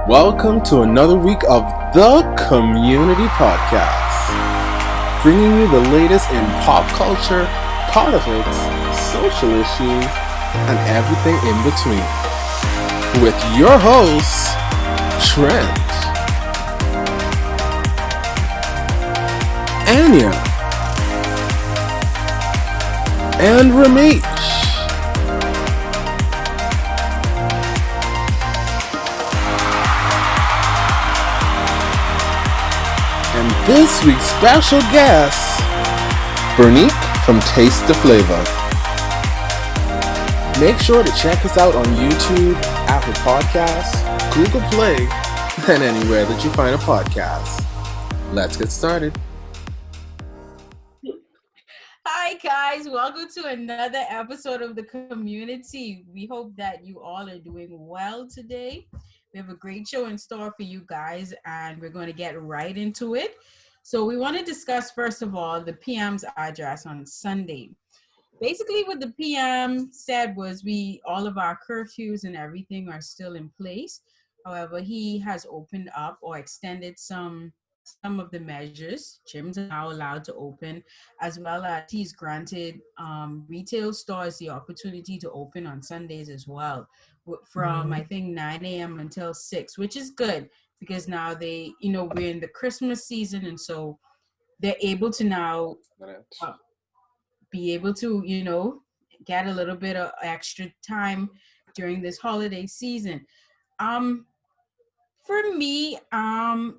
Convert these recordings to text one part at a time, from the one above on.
Welcome to another week of the Community Podcast, bringing you the latest in pop culture, politics, social issues, and everything in between. With your hosts, Trent, Anya, and Ramesh. And this week's special guest, Bernique from Taste the Flava. Make sure to check us out on YouTube, Apple Podcasts, Google Play, and anywhere that you find a podcast. Let's get started. Hi guys, welcome to another episode of the community. We hope that you all are doing well today. We have a great show in store for you guys, and we're going to get right into it. So we want to discuss, first of all, the PM's address on Sunday. Basically, what the PM said was all of our curfews and everything are still in place. However, he has opened up or extended some of the measures. Gyms are now allowed to open, as well as he's granted retail stores the opportunity to open on Sundays as well, from I think 9 a.m. until 6, which is good because now we're in the Christmas season, and so they're able to now be able to get a little bit of extra time during this holiday season. For me, and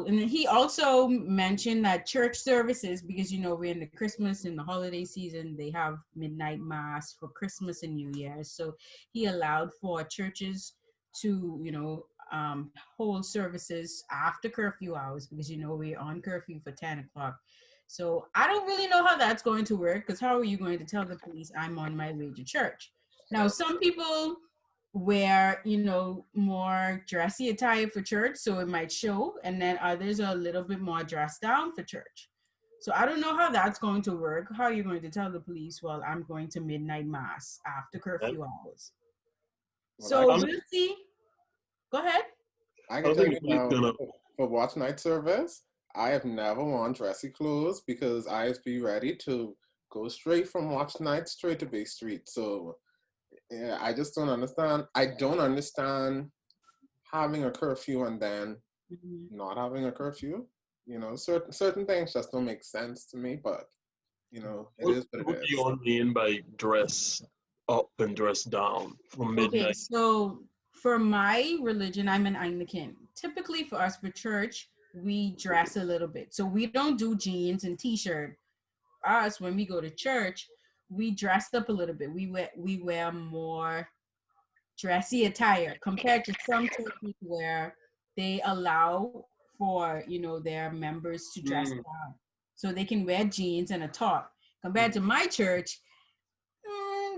he also mentioned that church services, because we're in the Christmas and the holiday season, they have midnight mass for Christmas and New Year. So he allowed for churches to hold services after curfew hours, because we're on curfew for 10 o'clock. So I don't really know how that's going to work, because how are you going to tell the police I'm on my way to church? Now, some people wear more dressy attire for church, so it might show, and then others are a little bit more dressed down for church. So I don't know how that's going to work. How are you going to tell the police, well, I'm going to midnight mass after curfew hours? So we'll see. Go ahead. I can tell you now, for watch night service, I have never worn dressy clothes because I have to be ready to go straight from watch night straight to Bay Street. So yeah, I just don't understand. I don't understand having a curfew and then not having a curfew. Certain things just don't make sense to me, but it is what it is. What do you mean by dress up and dress down from midnight? Okay, so for my religion, I'm an Anglican. Typically for us, for church, we dress a little bit. So we don't do jeans and t-shirt. Us, when we go to church, we dressed up a little bit. We wear more dressy attire compared to some churches where they allow for their members to dress down, so they can wear jeans and a top. Compared to my church,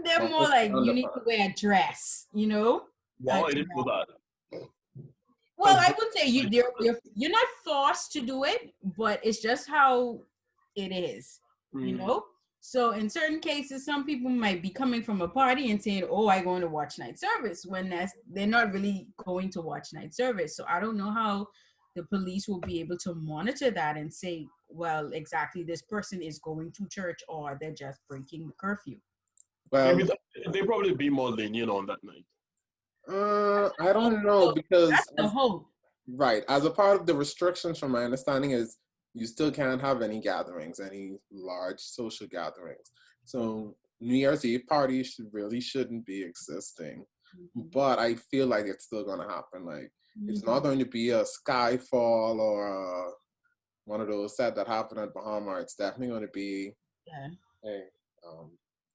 they're more like you need to wear a dress. Wow, I didn't know that. Well, I would say you're not forced to do it, but it's just how it is. So in certain cases, some people might be coming from a party and saying, oh, I'm going to watch night service, when they're not really going to watch night service. So I don't know how the police will be able to monitor that and say, well, exactly, this person is going to church or they're just breaking the curfew. Well, maybe they probably be more lenient on that night. I don't know, because that's the hope. Right. As a part of the restrictions, from my understanding, is you still can't have any gatherings, any large social gatherings. So New Year's Eve parties shouldn't be existing. But I feel like it's still going to happen. Like, it's not going to be a Skyfall or one of those set that happened at Bahama. It's definitely going to be, hey,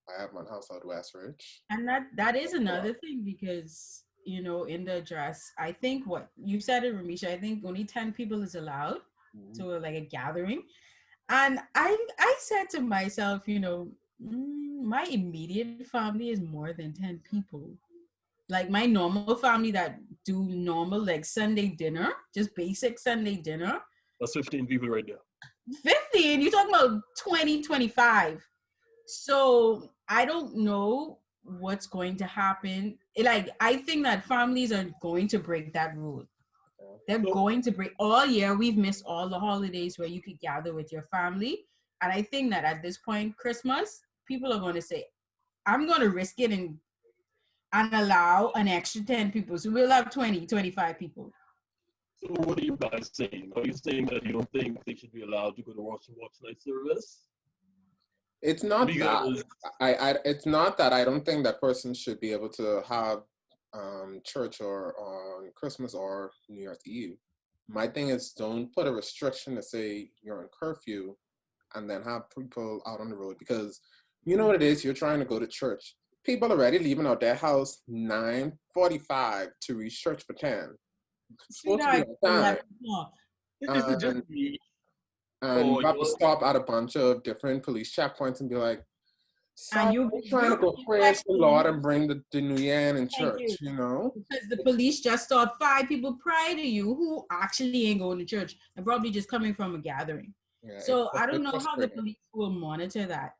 I have my house out West Ridge. And that is another thing, because, in the address, I think what you said it, Ramisha, I think only 10 people is allowed. To like a gathering. And I said to myself, my immediate family is more than 10 people. Like my normal family that do normal like Sunday dinner, just basic Sunday dinner. That's 15 people right there. 15? You're talking about 20, 25. So I don't know what's going to happen. Like, I think that families are going to break that rule. They're going to break all year. We've missed all the holidays where you could gather with your family. And I think that at this point, Christmas, people are going to say, I'm going to risk it and allow an extra 10 people. So we'll have 20, 25 people. So what are you guys saying? Are you saying that you don't think they should be allowed to go to watch night service? It's not Because that. It's not that I don't think that person should be able to have church or on Christmas or New Year's Eve. My thing is, don't put a restriction to say you're on curfew and then have people out on the road, because you know what it is, you're trying to go to church. People already leaving out their house 9:45 to reach church for 10. It's supposed to be on time. is it just me? And you have to stop at a bunch of different police checkpoints and be like, And you're trying to go praise the Lord and bring the New Year in church, you know? Because the police just stopped 5 people prior to you who actually ain't going to church and probably just coming from a gathering. Yeah, so I don't know how the police will monitor that.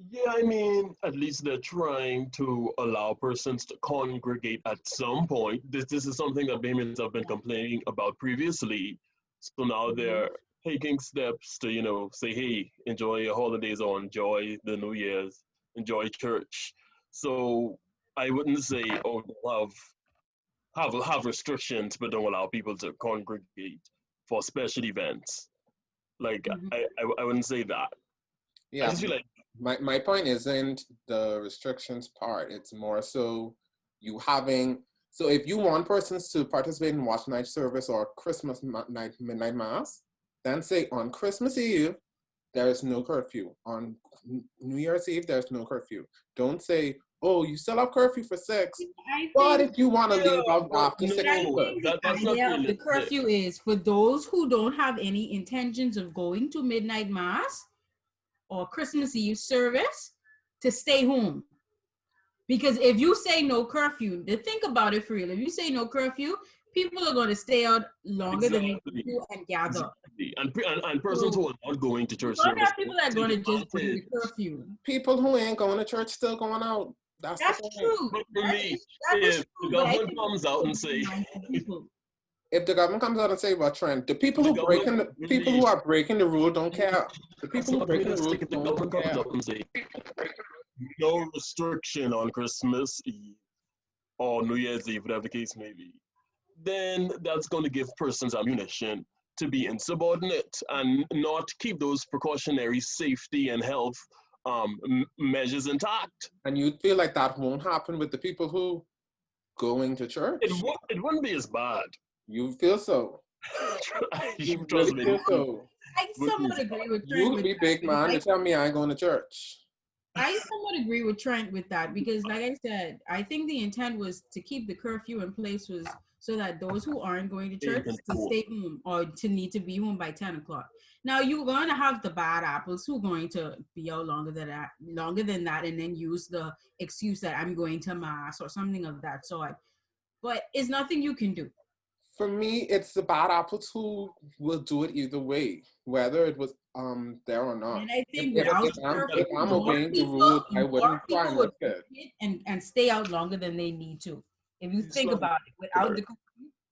Yeah, I mean, at least they're trying to allow persons to congregate at some point. This is something that Bahamians have been complaining about previously. So now they're taking steps to, you know, say, hey, enjoy your holidays or enjoy the New Year's, enjoy church. So I wouldn't say, oh, they'll have restrictions, but don't allow people to congregate for special events. Like, I wouldn't say that. Yeah. I just feel like my point isn't the restrictions part. It's more so you having, so if you want persons to participate in watch night service or Christmas night midnight mass, then say on Christmas Eve, there is no curfew. On New Year's Eve, there's no curfew. Don't say, oh, you still have curfew for 6, but if you want to leave out after 6. That's not realistic. The curfew is for those who don't have any intentions of going to midnight mass or Christmas Eve service to stay home. Because if you say no curfew, to think about it for real, if you say no curfew, people are going to stay out longer than they do and gather. Exactly. And persons who are not going to church service. People are going to just bring the curfew. People who ain't going to church still going out. That's true. But for me, if the government comes out and say, if the government comes out and say, "What trend?" The people who are breaking the rule don't care. The people who breaking the rule don't care. And say, no restriction on Christmas Eve or New Year's Eve, whatever the case may be, then that's going to give persons ammunition to be insubordinate and not keep those precautionary safety and health measures intact. And you feel like that won't happen with the people who going to church? It wouldn't be as bad. You feel so? You really feel so? I somewhat agree with Trent. You be big man to tell me I ain't going to church. I somewhat agree with Trent with that because, like I said, I think the intent was to keep the curfew in place was so that those who aren't going to church to stay home or to need to be home by 10 o'clock. Now, you're going to have the bad apples who are going to be out longer than that and then use the excuse that I'm going to mass or something of that sort. But it's nothing you can do. For me, it's the bad apples who will do it either way, whether it was there or not. And I think if I'm obeying the rules, I wouldn't try and risk it. And stay out longer than they need to. If you think about it, without the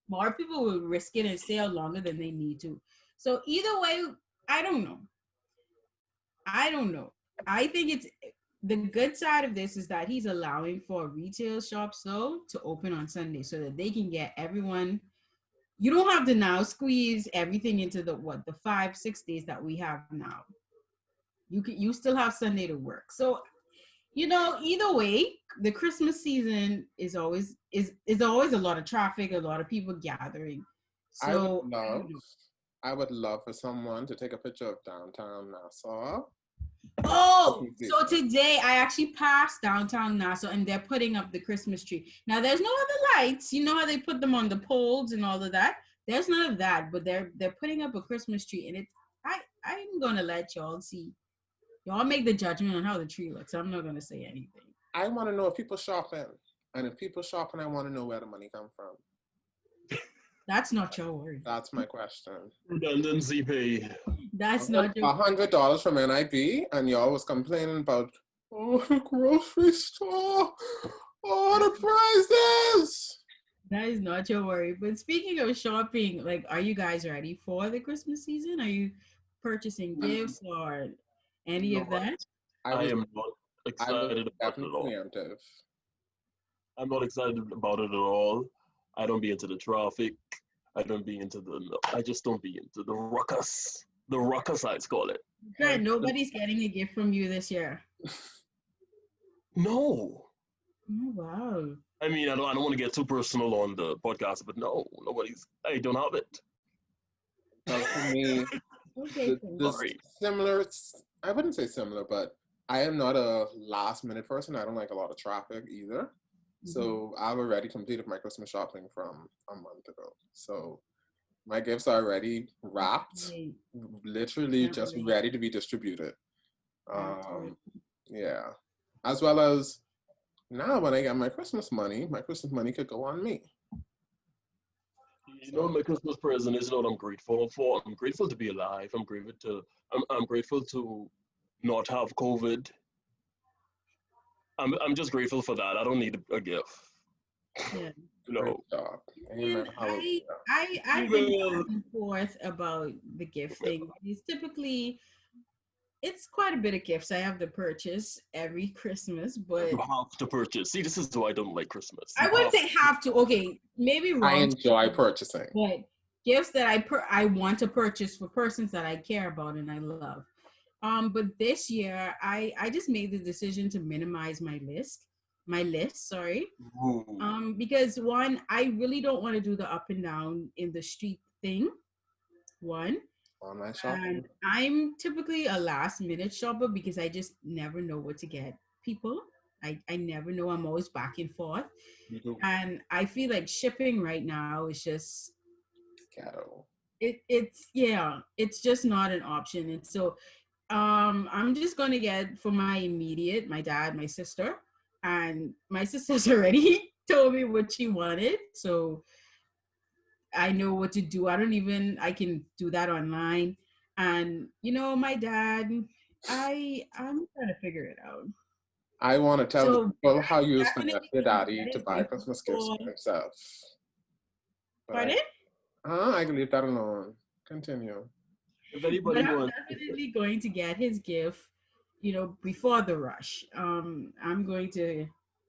more people will risk it and stay out longer than they need to. So either way, I don't know. I think it's the good side of this is that he's allowing for retail shops though to open on Sunday so that they can get everyone. You don't have to now squeeze everything into the 5-6 days that we have now. You still have Sunday to work. So, either way, the Christmas season is always a lot of traffic, a lot of people gathering. So I would love for someone to take a picture of downtown Nassau. Oh, so today I actually passed downtown Nassau and they're putting up the Christmas tree. Now there's no other lights. You know how they put them on the poles and all of that? There's none of that, but they're putting up a Christmas tree and I'm gonna let y'all see. Y'all make the judgment on how the tree looks. I'm not gonna say anything. I want to know if people shopping. And if people shopping, I want to know where the money come from. That's not your word. That's my question. Redundancy pay. That's not your $100 from NIB, and y'all was complaining about, the grocery store, the prices. That is not your worry. But speaking of shopping, like, are you guys ready for the Christmas season? Are you purchasing gifts or any of No, that? I I was am not I was excited about it at definitely all. preemptive. I'm not excited about it at all. I don't be into the traffic. I don't be into I just don't be into the ruckus. The ruckus, I call it. Good. Nobody's getting a gift from you this year. No. Oh, wow. I mean, I don't want to get too personal on the podcast, but no, I don't have it. Well, for me, Okay, cool. the Sorry. similar, I wouldn't say similar, but I am not a last minute person. I don't like a lot of traffic either. So I've already completed my Christmas shopping from a month ago. So my gifts are already wrapped, Wait, literally can't just wait. ready to be distributed. Can't wait. Yeah. As well as now when I get my Christmas money could go on me. You know, my Christmas present is what I'm grateful for. I'm grateful to be alive. I'm grateful to not have COVID. I'm just grateful for that. I don't need a gift. Yeah. Great No. job. Amen. And Hallelujah. I've been back Well, and forth about the gift thing. It's typically it's quite a bit of gifts I have to purchase every Christmas, but you have to purchase. See, this is why I don't like Christmas. I You wouldn't have say have to. Okay, maybe I wrong, enjoy purchasing. but gifts that I want to purchase for persons that I care about and I love. But this year I just made the decision to minimize my list, sorry. Ooh. Because one, I really don't want to do the up and down in the street thing. One, Online and shopping. I'm typically a last minute shopper because I just never know what to get people. I never know. I'm always back and forth. Me too. And I feel like shipping right now is just Ghetto. it's yeah, it's just not an option. And so I'm just gonna get for my immediate, my dad, my sister, and my sister's already told me what she wanted. So I know what to do. I can do that online. And my dad, I'm trying to figure it out. I want to tell the So people how you used to definitely ask your gonna daddy get to his buy gift Christmas gifts before. for himself. But Pardon? I can leave that alone. Continue. If But anybody I'm wants, definitely going to get his gift, before the rush. I'm going to.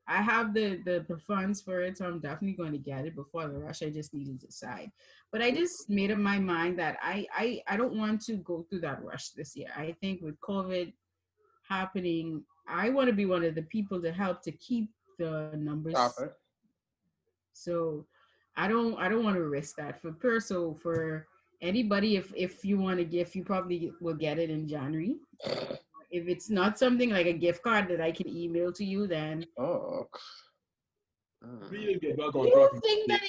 I have the funds for it, so I'm definitely going to get it before the rush. I just need to decide. But I just made up my mind that I don't want to go through that rush this year. I think with COVID happening, I want to be one of the people to help to keep the numbers. Profit. So I don't want to risk that for anybody. If you want a gift, you probably will get it in January. If it's not something like a gift card that I can email to you, then Oh. we need to get back do on you track. think that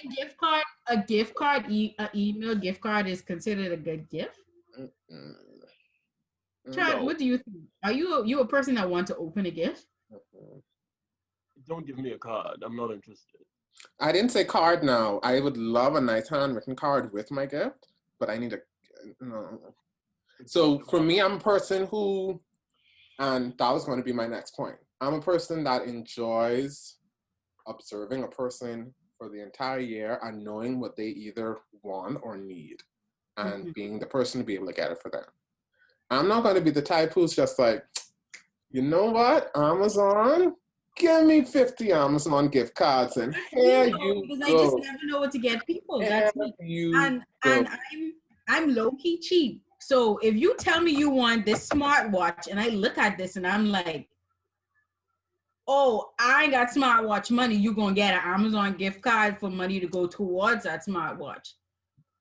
a email gift card is considered a good gift? Mm. Chad, No, what do you think? Are you a person that want to open a gift? don't give me a card. I'm not interested. I didn't say card now. I would love a nice handwritten card with my gift, but I need a no. So for me, I'm a person who, and that was going to be my next point. I'm a person that enjoys observing a person for the entire year and knowing what they either want or need and being the person to be able to get it for them. I'm not going to be the type who's just like, you know what, Amazon, give me 50 Amazon gift cards and here you Because I just go. never know what to get people. Here That's me. you And go. I'm low key cheap. So if you tell me you want this smartwatch and I look at this and I'm like, oh, I ain't got smartwatch money, you gonna get an Amazon gift card for money to go towards that smartwatch.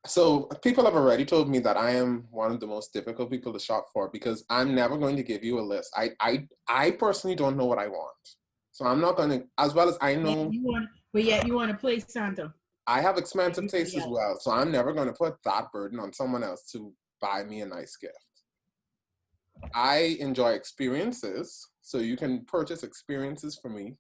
So people have already told me that I am one of the most difficult people to shop for because I'm never going to give you a list. I personally don't know what I want. So I'm not going to, as well as I know But yet you want to play Santa. I have expensive Everybody tastes as else. well. So I'm never going to put that burden on someone else to buy me a nice gift. I enjoy experiences. So you can purchase experiences for me.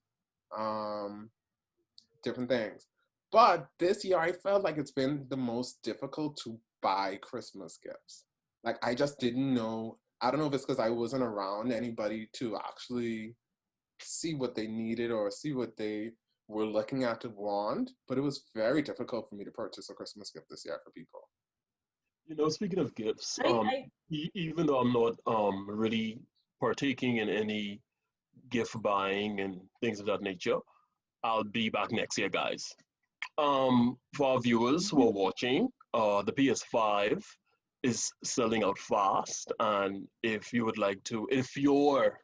Different things. But this year, I felt like it's been the most difficult to buy Christmas gifts. Like, I just didn't know. I don't know if it's because I wasn't around anybody to actually see what they needed or see what they were looking at the wand, but it was very difficult for me to purchase a Christmas gift this year for people. You know, speaking of gifts, I even though I'm not really partaking in any gift buying and things of that nature, I'll be back next year, guys. For our viewers who are watching, the PS5 is selling out fast, and if you would like to, if you're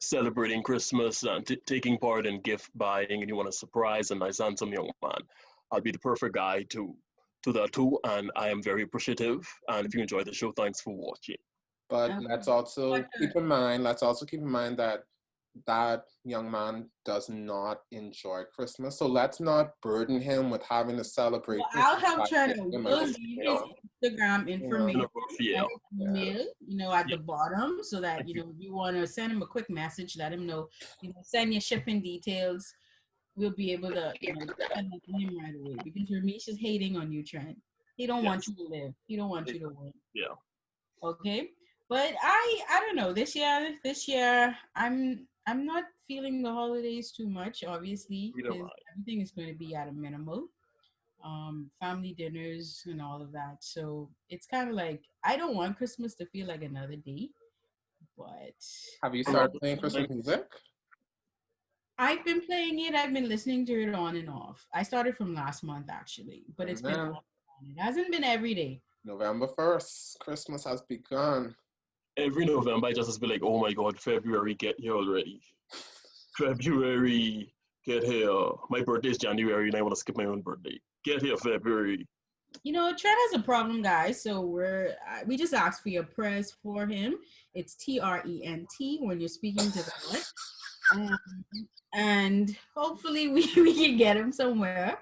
celebrating Christmas and taking part in gift buying, and you want to surprise a nice handsome young man, I'll be the perfect guy to that too, and I am very appreciative. And if you enjoy the show, thanks for watching. But Okay. let's also keep in mind that that young man does not enjoy Christmas. So let's not burden him with having to celebrate. Well, I'll help by Trent. giving him We'll a leave his gift. Instagram information Yeah. and email, at Yeah. the bottom, so that if you want to send him a quick message, let him know. Send your shipping details. We'll be able to send it to him right away, because Ramesh is hating on you, Trent. He don't want you to live. He don't want you to win. Yeah. Okay, but I don't know. This year I'm not feeling the holidays too much, obviously, because everything is going to be at a minimal. Family dinners and all of that. So it's kind of like, I don't want Christmas to feel like another day. But have you started playing Christmas music? I've been playing it. I've been listening to it on and off. I started from last month actually, but it's been off and on. It hasn't been every day. November 1st, Christmas has begun. Every November, I just be like, oh my God, February, get here already. February, get here. My birthday is January, and I want to skip my own birthday. Get here, February. Trent has a problem, guys. So we just asked for your prayers for him. It's TRENT when you're speaking to God, and hopefully we can get him somewhere.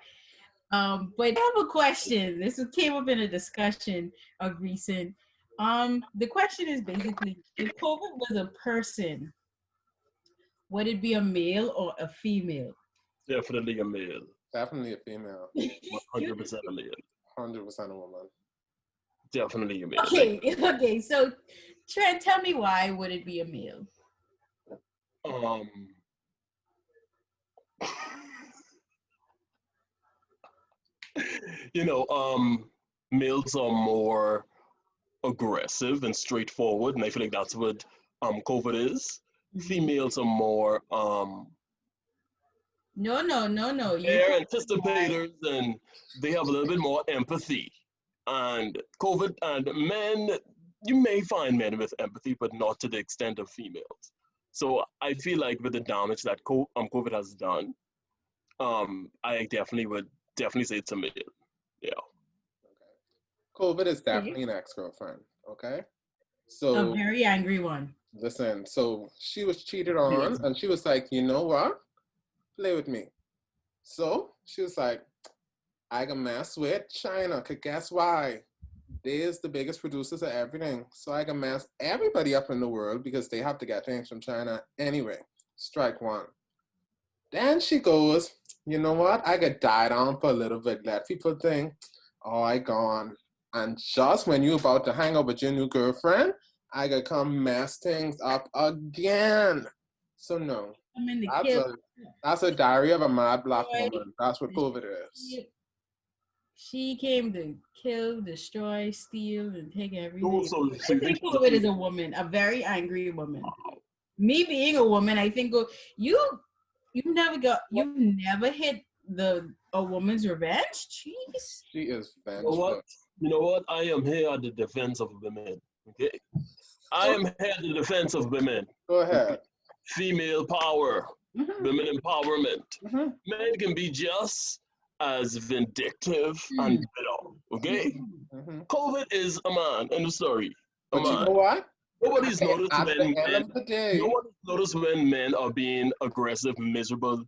But I have a question. This came up in a discussion of recent. The question is basically, if COVID was a person, would it be a male or a female? Definitely a male. Definitely a female. 100% a male. 100% a woman. Definitely a male. Okay. So, Trent, tell me, why would it be a male? Males are more aggressive and straightforward, and I feel like that's what COVID is. Females are more No. they're anticipators, and they have a little bit more empathy. And COVID and men, you may find men with empathy, but not to the extent of females. So I feel like with the damage that COVID has done, I would definitely say it's a male. Yeah. Okay. COVID is definitely an ex-girlfriend. Okay. So a very angry one. Listen, so she was cheated on, and she was like, you know what? Play with me. So she was like, I can mess with China, because guess why? They're the biggest producers of everything. So I can mess everybody up in the world because they have to get things from China anyway. Strike one. Then she goes, you know what? I got died on for a little bit. Let people think, oh, I gone. And just when you're about to hang out with your new girlfriend, I got come mess things up again. So no, that's a diary of a mad black woman. That's what COVID is. She came to kill, destroy, steal, and take everything. So I think COVID is a woman, a very angry woman. Me being a woman, I think you've never hit a woman's revenge. Jeez. She is vengeful. You know what? I am here at the defense of women. Okay, I am here at the defense of women. Go ahead. Female power, women empowerment. Men can be just as vindictive and bitter. Okay, COVID is a man in the story. But you know what? Nobody's noticed when men are being aggressive, miserable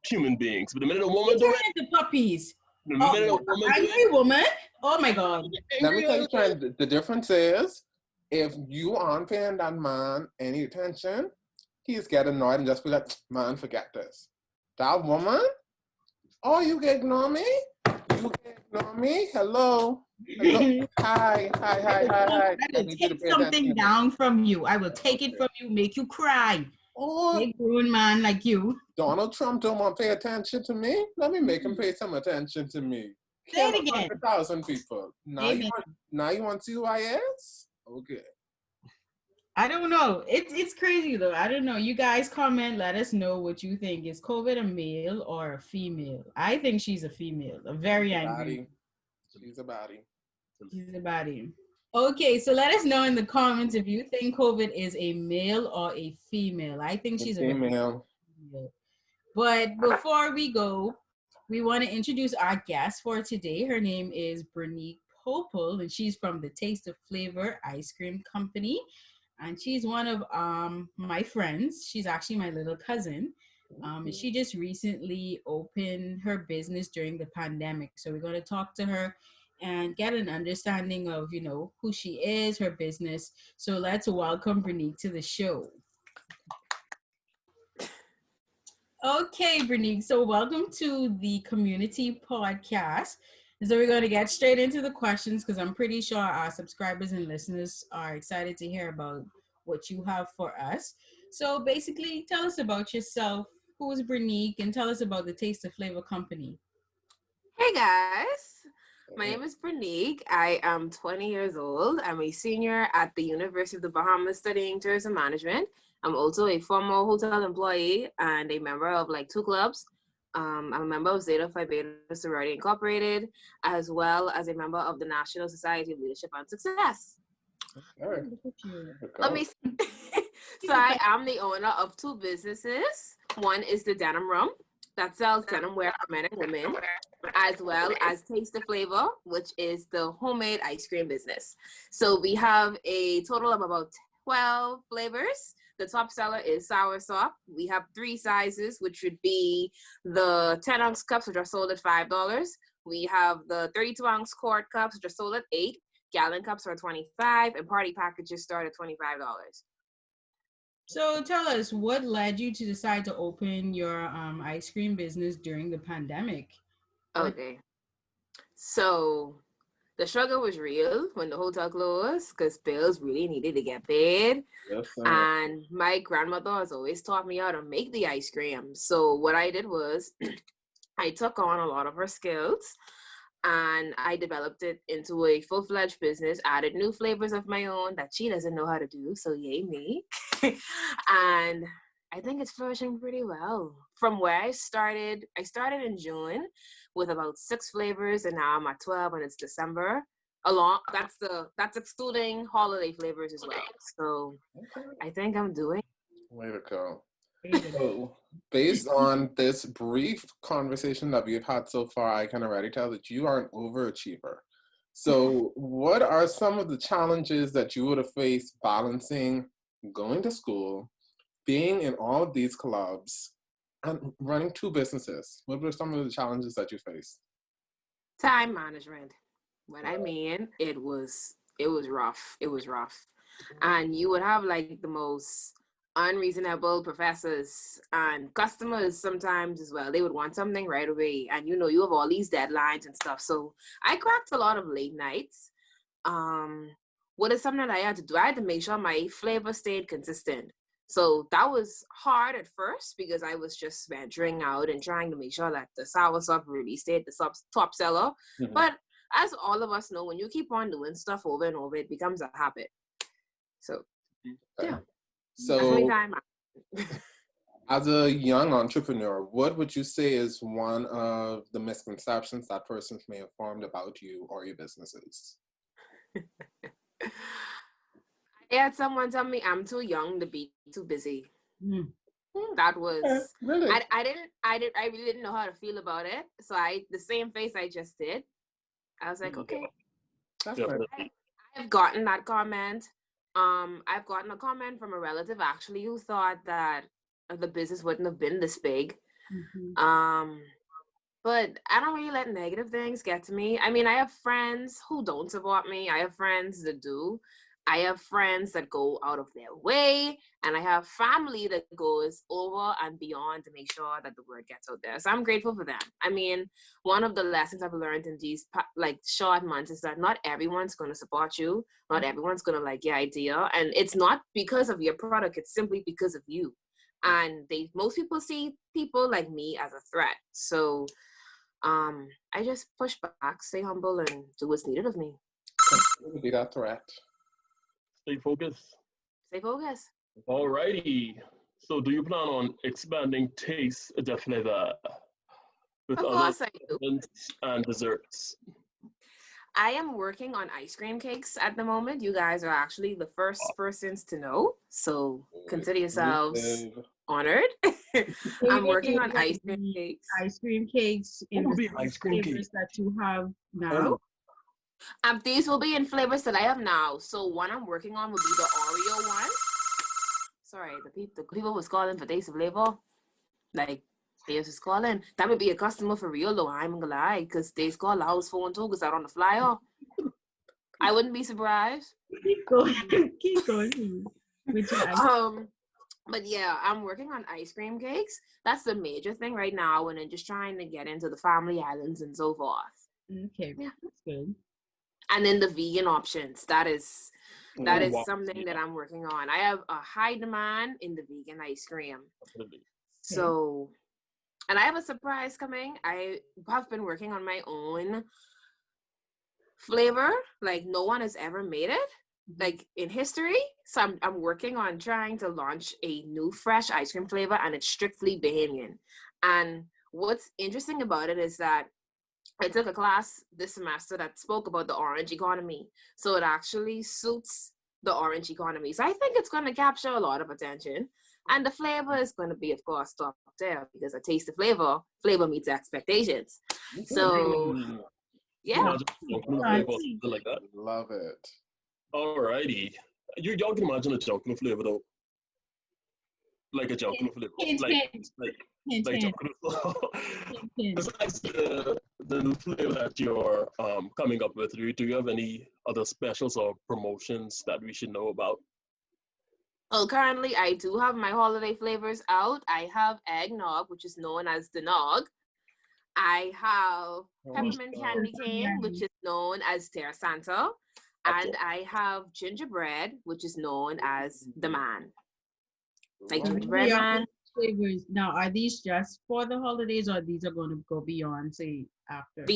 human beings. But the minute a woman do it, into puppies. Angry woman. Oh my God. Let me tell you, Trent, the difference is, if you aren't paying that man any attention, he's getting annoyed and just be like, man, forget this. That woman, oh, you can ignore me? You can ignore me? Hello? Hi. I will take something down from you. I will take it from you, make you cry. Oh, Big grown man like you. Donald Trump don't want to pay attention to me? Let me make him pay some attention to me. Say Kill it again. 100,000 people. Amen. Now you want to see who I is? Okay. I don't know. It's crazy though. I don't know. You guys comment. Let us know what you think. Is COVID a male or a female? I think she's a female. A very angry. Baddie. She's a baddie. She's a baddie. Okay, so let us know in the comments if you think COVID is a male or a female. I think she's a very Female. female. But before we go, we want to introduce our guest for today. Her name is Bernique Pople, and she's from the Taste of Flavor Ice Cream Company. And she's one of my friends. She's actually my little cousin. And she just recently opened her business during the pandemic. So we're going to talk to her and get an understanding of, you know, who she is, her business. So let's welcome Bernique to the show. Okay, Bernique. So welcome to the Community Podcast. And so we're going to get straight into the questions because I'm pretty sure our subscribers and listeners are excited to hear about what you have for us. So basically, tell us about yourself. Who is Bernique? And tell us about the Taste of Flavor Company. Hey guys, my name is Bernique. I am 20 years old. I'm a senior at the University of the Bahamas studying tourism management. I'm also a former hotel employee and a member of like 2 clubs. I'm a member of Zeta Phi Beta Sorority Incorporated, as well as a member of the National Society of Leadership and Success. Okay. Let me So I am the owner of 2 businesses. One is the Denim Room that sells denim wear for men and women, as well as Taste the Flavor, which is the homemade ice cream business. So we have a total of about 12 flavors. The top seller is soursop. We have 3 sizes, which would be the 10-ounce cups, which are sold at $5. We have the 32-ounce quart cups, which are sold at $8. Gallon cups are $25, and party packages start at $25. So tell us, what led you to decide to open your ice cream business during the pandemic? Okay. So the struggle was real when the hotel closed because bills really needed to get paid. Yes, sir. And my grandmother has always taught me how to make the ice cream. So what I did was I took on a lot of her skills and I developed it into a full-fledged business, added new flavors of my own that she doesn't know how to do, so yay me. And I think it's flourishing pretty well. From where I started in June with about 6 flavors, and now I'm at 12 and it's December. That's excluding holiday flavors as well. So I think I'm doing. Way to go. So, based on this brief conversation that we've had so far, I can already tell that you are an overachiever. So, what are some of the challenges that you would have faced balancing going to school, being in all of these clubs, and running 2 businesses? What were some of the challenges that you faced? Time management. What I mean, it was rough. It was rough. And you would have like the most unreasonable professors and customers sometimes as well. They would want something right away. And you know, you have all these deadlines and stuff. So I cracked a lot of late nights. What is something that I had to do? I had to make sure my flavor stayed consistent. So that was hard at first because I was just venturing out and trying to make sure that the soursop really stayed the top seller. Mm-hmm. But as all of us know, when you keep on doing stuff over and over, it becomes a habit. So, yeah. So, as a young entrepreneur, what would you say is one of the misconceptions that persons may have formed about you or your businesses? I had someone tell me I'm too young to be too busy. That was really. I really didn't know how to feel about it. So the same face I just did. I was like, okay. That's right. I've gotten that comment. I've gotten a comment from a relative actually who thought that the business wouldn't have been this big. Mm-hmm. But I don't really let negative things get to me. I mean, I have friends who don't support me. I have friends that do. I have friends that go out of their way, and I have family that goes over and beyond to make sure that the word gets out there. So I'm grateful for them. I mean, one of the lessons I've learned in these like short months is that not everyone's going to support you. Not everyone's going to like your idea. And it's not because of your product. It's simply because of you. And most people see people like me as a threat. So I just push back, stay humble, and do what's needed of me. Continue to be that threat. Stay focused. Stay focused. Alrighty. So do you plan on expanding taste the flavor with Of other course I do. condiments and desserts? I am working on ice cream cakes at the moment. You guys are actually the first persons to know. So consider yourselves Exclusive. honored. So I'm you're working on gonna ice do cream cakes. ice cream cakes in What would the be same ice cream flavors cake? that you have now. These will be in flavors that I have now. So one I'm working on will be the Oreo one. Sorry, the people was calling for days of flavor. Like, they was just calling. That would be a customer for real though, I'm gonna lie. Because they call the house phone too, because I'm on the flyer. I wouldn't be surprised. Keep going, keep going please, with your ice. But yeah, I'm working on ice cream cakes. That's the major thing right now, and then just trying to get into the family islands and so forth. Okay, Yeah. that's good. And then the vegan options. That is Wow. something that I'm working on. I have a high demand in the vegan ice cream. Definitely. So, and I have a surprise coming. I have been working on my own flavor. Like no one has ever made it, like in history. So I'm working on trying to launch a new fresh ice cream flavor, and it's strictly Bahamian. And what's interesting about it is that I took a class this semester that spoke about the orange economy. So it actually suits the orange economy. So I think it's going to capture a lot of attention. And the flavor is going to be, of course, top there because I taste the flavor. Flavor meets expectations. So, yeah. Imagine chocolate flavor or something like that. Love it. Alrighty. Y'all can imagine a chocolate flavor though. Like a chocolate flavor. Like chocolate. Besides the new flavor that you're coming up with, do you have any other specials or promotions that we should know about? Well, currently I do have my holiday flavors out. I have eggnog, which is known as the nog. I have peppermint candy cane, which is known as Terra Santa. And I have gingerbread, which is known as the man. Like gingerbread man. Flavors. Now, are these just for the holidays, or these are going to go beyond, say, after?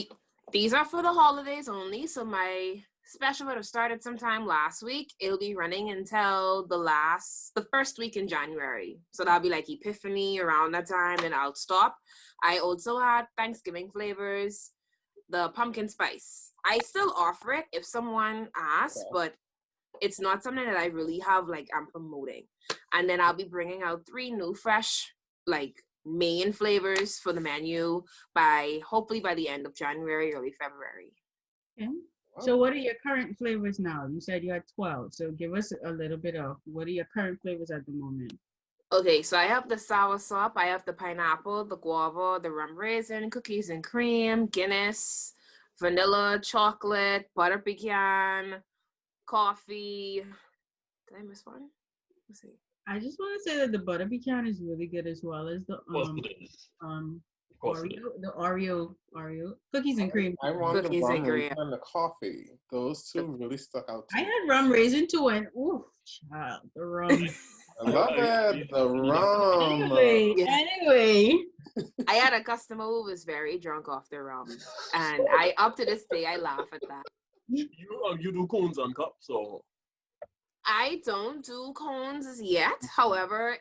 These are for the holidays only. So my special would have started sometime last week. It'll be running until the first week in January. So that'll be like Epiphany around that time, and I'll stop. I also had Thanksgiving flavors, the pumpkin spice. I still offer it if someone asks, but it's not something that I really have, like, I'm promoting. And then I'll be bringing out 3 new fresh, like, main flavors for the menu hopefully by the end of January, early February. Okay. So what are your current flavors now? You said you had 12. So give us a little bit of what are your current flavors at the moment? Okay, so I have the soursop, I have the pineapple, the guava, the rum raisin, cookies and cream, Guinness, vanilla, chocolate, butter pecan, coffee. Did I miss one? Let's see. I just want to say that the butter pecan is really good, as well as the Oreo cookies and cream. I want Cookies the and rum cream. and the coffee. Those two really stuck out to I me. had rum raisin too, and oof, child, the rum. I love it. The rum. Anyway. I had a customer who was very drunk off the rum, and up to this day, I laugh at that. You do cones and cups, or? I don't do cones as yet. However,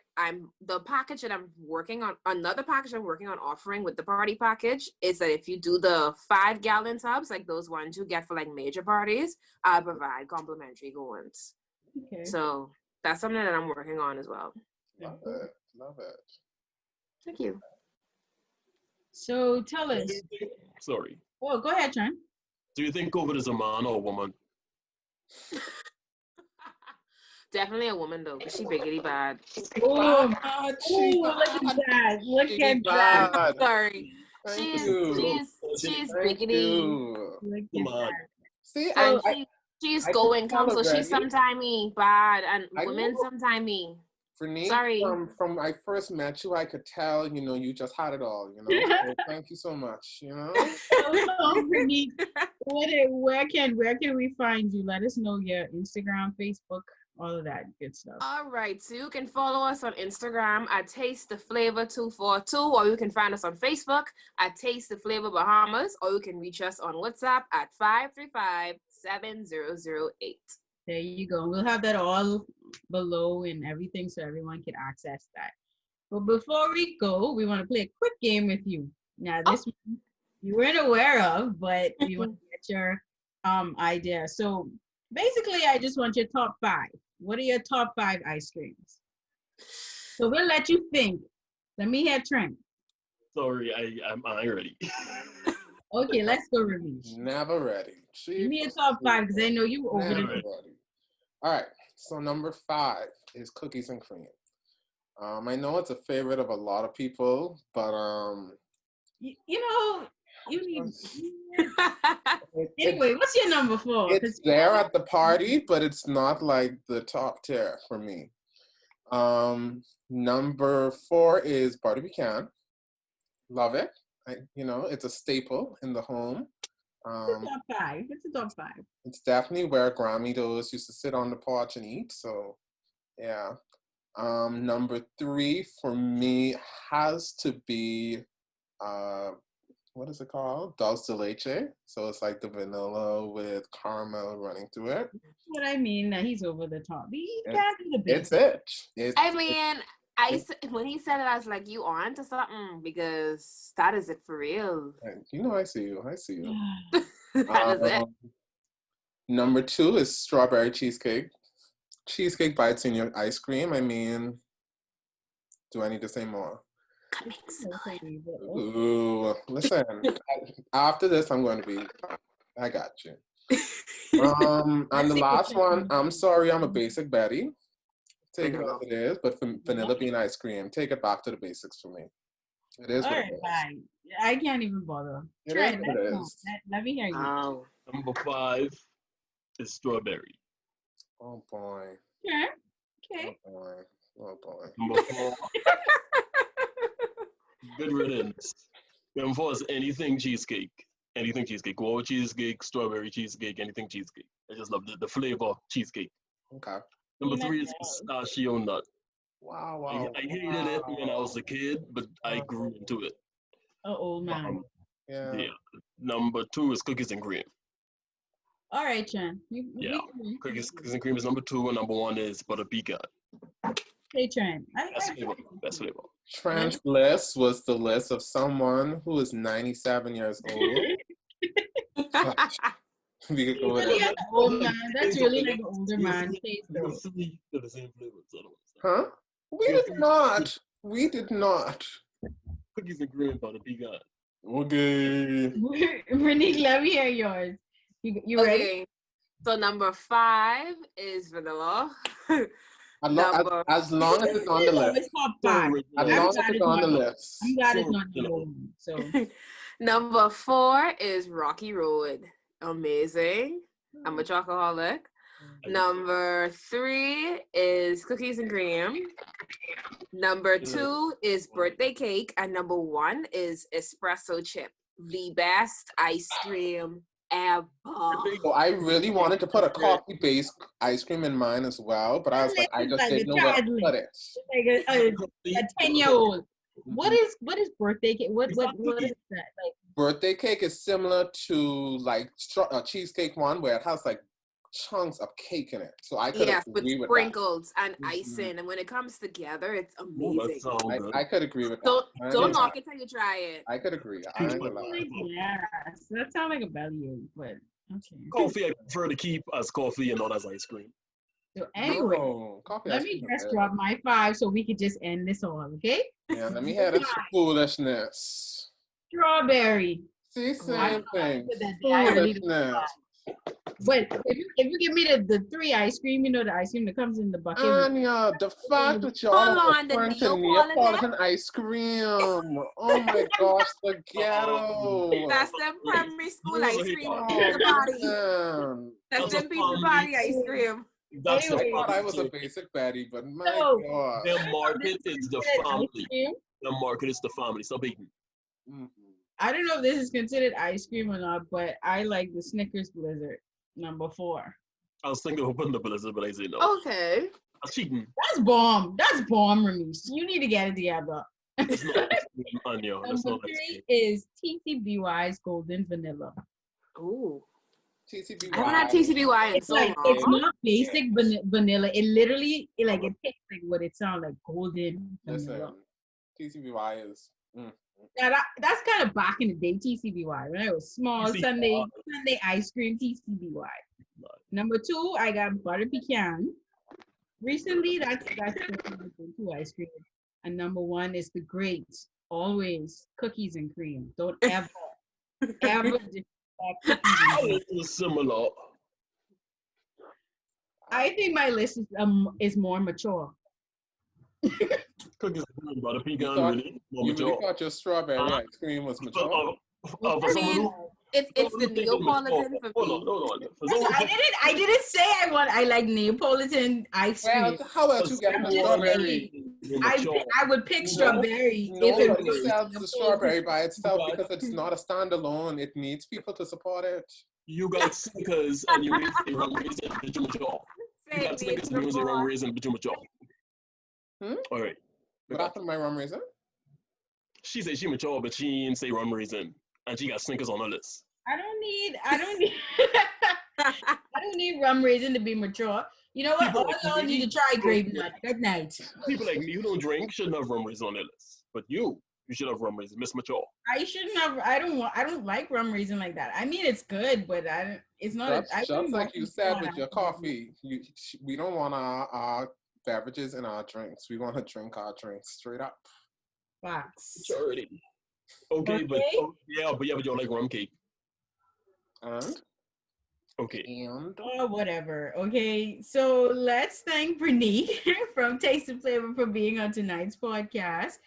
the package that I'm working on, another package I'm working on offering with the party package is that if you do the 5-gallon tubs, like those ones you get for like major parties, I provide complimentary cones. Okay. So that's something that I'm working on as well. Love it. Love it. Thank you. So tell us. Sorry. Oh, go ahead, Tran. Do you think COVID is a man or a woman? Definitely a woman though, because she biggity bad. Oh, look at that. Look at that. Sorry. She's biggity. Look Come at on. that. See, And she's going come, so she's Bernique. sometime bad, and I women know. sometime. Bernique, Sorry. from I first met you, I could tell, you just had it all, So thank you so much, So, Bernique, where can we find you? Let us know your Instagram, Facebook, all of that good stuff. All right, so you can follow us on Instagram at Taste the Flavor 242, or you can find us on Facebook at Taste the Flavor Bahamas, or you can reach us on WhatsApp at 535-7008. There you go. We'll have that all below and everything so everyone can access that. But before we go, we want to play a quick game with you. Now, this one you weren't aware of, but we want to get your idea. So basically, I just want your top 5. What are your top 5 ice creams? So we'll let you think. Let me hear Trent. Sorry, I'm ready. Okay, let's go, Ramesh. Never ready. Give me a top 5 because I know you over Never the. ready. All right. So number 5 is cookies and cream. I know it's a favorite of a lot of people, but You know, you need. Anyway, what's your number 4? It's there at the party, but it's not like the top tier for me. Number 4 is butter pecan. Love it. It's a staple in the home. It's a top 5. It's a top 5. It's definitely where Grammy those used to sit on the porch and eat. So, yeah. Number 3 for me has to be what is it called? Dulce de leche. So it's like the vanilla with caramel running through it. What I mean, he's over the top. He can't do the basics. It's it. I mean, when he said it, I was like, you on to something? Because that is it for real. I see you. I see you. That is it. Number 2 is strawberry cheesecake. Cheesecake bites in your ice cream. I mean, do I need to say more? Ooh, listen. After this, I'm going to be. I got you. And the last one. I'm sorry, I'm a basic Betty. Take it as it is, but vanilla bean ice cream. Take it back to the basics for me. It is. All right, fine. I can't even bother. It is what it is. Let me hear you. Number 5 is strawberry. Oh boy. Yeah. Okay. Oh boy. Number 4. Good riddance. Number 4 is anything cheesecake. Anything cheesecake. Guava cheesecake, strawberry cheesecake, anything cheesecake. I just love the flavor cheesecake. Okay. Number 3 is pistachio nut. Wow. I hated it when I was a kid, but I grew into it. Oh man. Yeah. Number 2 is cookies and cream. All right, Chan. Cookies and cream is number 2, and number 1 is butter pecan. Hey, Trent. Best flavor. Trent's list was the list of someone who is 97 years old. We could go with that. Old man. That's really like an older man taste. They're the same flavor. Huh? We did not. Cookies and cream, butter pecan. Okay. Bernique, let me hear yours. You ready? Okay. So number 5 is vanilla. As long as it's on the list. It's top 5. As long as it's on the list. I'm glad it's not number 1. So number 4 is Rocky Road. Amazing. I'm a chocoholic. Number 3 is cookies and cream. Number 2 is birthday cake. And number 1 is espresso chip. The best ice cream ever. So I really wanted to put a coffee-based ice cream in mine as well, but I was like, I just didn't know where to put it. Like a 10-year-old. What is birthday cake? What is that? Like birthday cake is similar to like a cheesecake one where it has like chunks of cake in it. So I could agree with sprinkles and icing, and when it comes together, it's amazing. I could agree with that. Don't knock it until you try it. I could agree. Yes, that sounds like a bellyache, but okay. Coffee I prefer to keep as coffee and not as ice cream. So anyway, let me just drop my 5 so we could just end this all, okay? Yeah, let me have this foolishness. Strawberry. See, same thing. Foolishness. But if you give me the 3 ice cream, the ice cream that comes in the bucket. Anya, the fact that y'all are referring to Neapolitan ice cream. Oh my gosh, the ghetto. That's the primary school ice cream. Pizza party. That's the pizza party ice cream. I thought I was a basic baddie, but my God. Their market is the family. The market is the family. Stop eating. I don't know if this is considered ice cream or not, but I like the Snickers Blizzard, number 4. I was thinking of opening the blizzard, but I said no. Okay. That's cheating. That's bomb. That's bomb, Ramesh. You need to get it together. That's not ice cream, Anya. That's Number not ice 3 cream. is TCBY's Golden Vanilla. Ooh. TCBY. I haven't had TCBY in It's so like long. it's not basic vanilla. It literally like it tastes like what it sounds like, golden vanilla. Listen, TCBY is. Now that's kind of back in the day, TCBY. When I was small, TCBY. Sunday ice cream, TCBY. Number 2, I got butter pecan. Recently, that's two ice cream. And number 1 is the great, always cookies and cream. Don't ever disrespect cookies and cream. It was similar. I think my list is more mature. Cookies and cream, butter pecan, really? You really thought your strawberry ice cream was mature? For someone who... It's the Neapolitan for me. Hold on. For someone I didn't say I like Neapolitan ice cream. Well, how else you get I'm the just strawberry? I would pick strawberry if it Nobody was sells the strawberry by itself Right. because it's not a standalone. It needs people to support it. You got Snickers and you ain't say rum raisin, but you mature. You got Snickers and you say rum raisin, but you mature. All right. What happened to my rum raisin? She said she mature, but she ain't say rum raisin, and she got Snickers on her list. I don't need I don't need rum raisin to be mature. You know what? People All like y'all me- need to try grape nut. Good night. People like me who don't drink shouldn't have rum raisin on their list, but you should have rum raisin, Miss Mature. I shouldn't have. I don't like rum raisin like that. I mean, it's good, but I don't. It's not. Just like you said with your coffee, we don't want our beverages in our drinks. We want to drink our drinks straight up. Facts. Maturity. Okay, but you don't like rum cake. And? Okay. And? Or whatever. Okay, so let's thank Bernique from Taste and Flavor for being on tonight's podcast.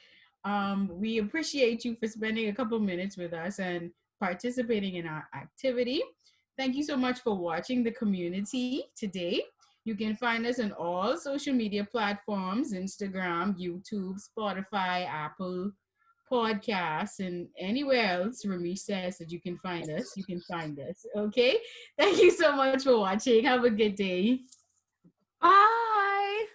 We appreciate you for spending a couple minutes with us and participating in our activity. Thank you so much for watching the community today. You can find us on all social media platforms: Instagram, YouTube, Spotify, Apple Podcasts, and anywhere else Ramesh says that you can find us. You can find us. Okay. Thank you so much for watching. Have a good day. Bye.